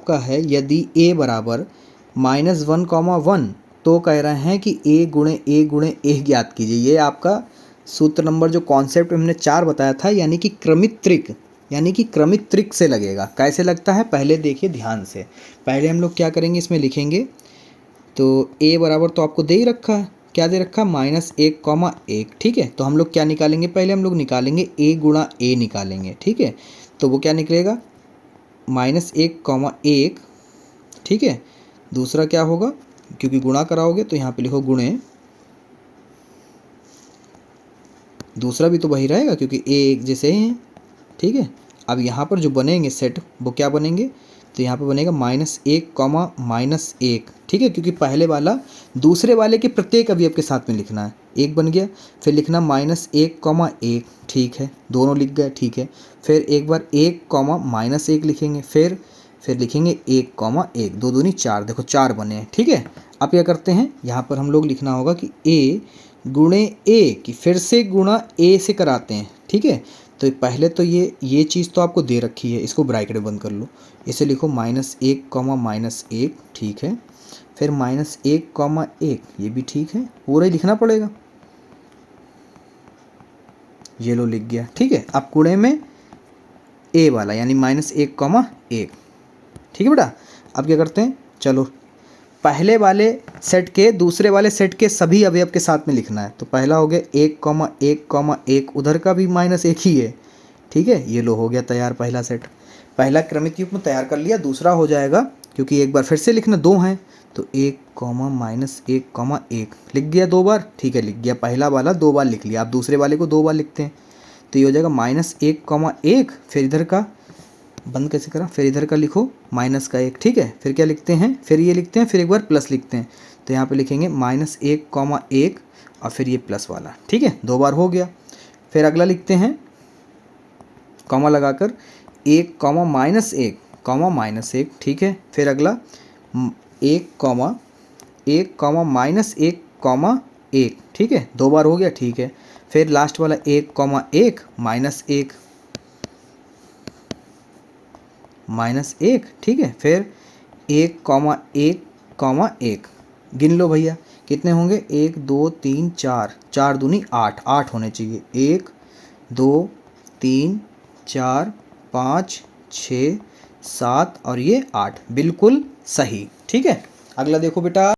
आपका है यदि a बराबर -1, 1 तो कह रहे हैं कि a गुणे a ज्ञात कीजिए। ये आपका सूत्र नंबर जो कॉन्सेप्ट हमने 4 बताया था, यानी कि क्रमिक त्रिक से लगेगा। कैसे लगता है पहले देखिए ध्यान से। पहले हम लोग क्या करेंगे, इसमें लिखेंगे तो a बराबर तो आपको दे ही रखा है, क्या दे रखा है -1, 1, ठीक है। तो हम लोग क्या निकालेंगे, पहले हम लोग निकालेंगे a गुणा a निकालेंगे, ठीक है। तो वो क्या निकलेगा -1, 1, ठीक है। दूसरा क्या होगा, क्योंकि गुणा कराओगे तो यहाँ पे लिखो गुणे, दूसरा भी तो वही रहेगा क्योंकि a एक जैसे ही हैं, ठीक है। अब यहाँ पर जो बनेंगे सेट वो क्या बनेंगे, तो यहाँ पे बनेगा -1, ठीक है, क्योंकि पहले वाला दूसरे वाले के प्रत्येक अवयव के साथ में लिखना है। एक बन गया, फिर लिखना -1, 1, ठीक है, दोनों लिख गए, ठीक है। फिर एक बार 1, -1 लिखेंगे, फिर लिखेंगे 1, 1, 2 दूनी 4, देखो 4 बने हैं, ठीक है। अब क्या करते हैं, यहाँ पर हम लोग लिखना होगा कि a गुणे a की फिर से गुणा a से कराते हैं, ठीक है। तो पहले तो ये चीज़ तो आपको दे रखी है, इसको ब्रैकेट बंद कर लो, इसे लिखो -1, 1, ठीक है। फिर -1, 1 ये भी ठीक है, पूरा ही लिखना पड़ेगा। ये लो लिख गया, ठीक है। अब गुणे में a वाला यानी -1, 1, ठीक है बेटा। अब क्या करते हैं, चलो पहले वाले सेट के दूसरे वाले सेट के सभी अवयव के साथ में लिखना है। तो पहला हो गया 1, 1, 1, उधर का भी -1 ही है, ठीक है। ये लो हो गया तैयार पहला सेट, पहला क्रमिक युग्म तैयार कर लिया। दूसरा हो जाएगा, क्योंकि एक बार फिर से लिखना, 2 हैं तो 1, -1, 1 लिख गया 2 बार, ठीक है, लिख गया। पहला वाला 2 बार लिख लिया, आप दूसरे वाले को 2 बार लिखते हैं। तो ये हो जाएगा -1, 1, फिर इधर का बंद कैसे करा, फिर इधर का लिखो -1, ठीक है। फिर क्या लिखते हैं, फिर ये लिखते हैं, फिर एक बार प्लस लिखते हैं। तो यहाँ पे लिखेंगे -1, 1 और फिर ये प्लस वाला, ठीक है, 2 बार हो गया। फिर अगला लिखते हैं कॉमा लगाकर 1, -1, ठीक है। फिर अगला 1, 1, ठीक है, 2 बार हो गया, ठीक है। फिर लास्ट वाला 1, 1, ठीक है। फिर 1, 1, गिन लो भैया कितने होंगे, 1, 2, 3, 4, 4 दूनी 8, 8 होने चाहिए। 1, 2, 3, 4, 5, 6, 7 और ये 8, बिल्कुल सही, ठीक है। अगला देखो बेटा,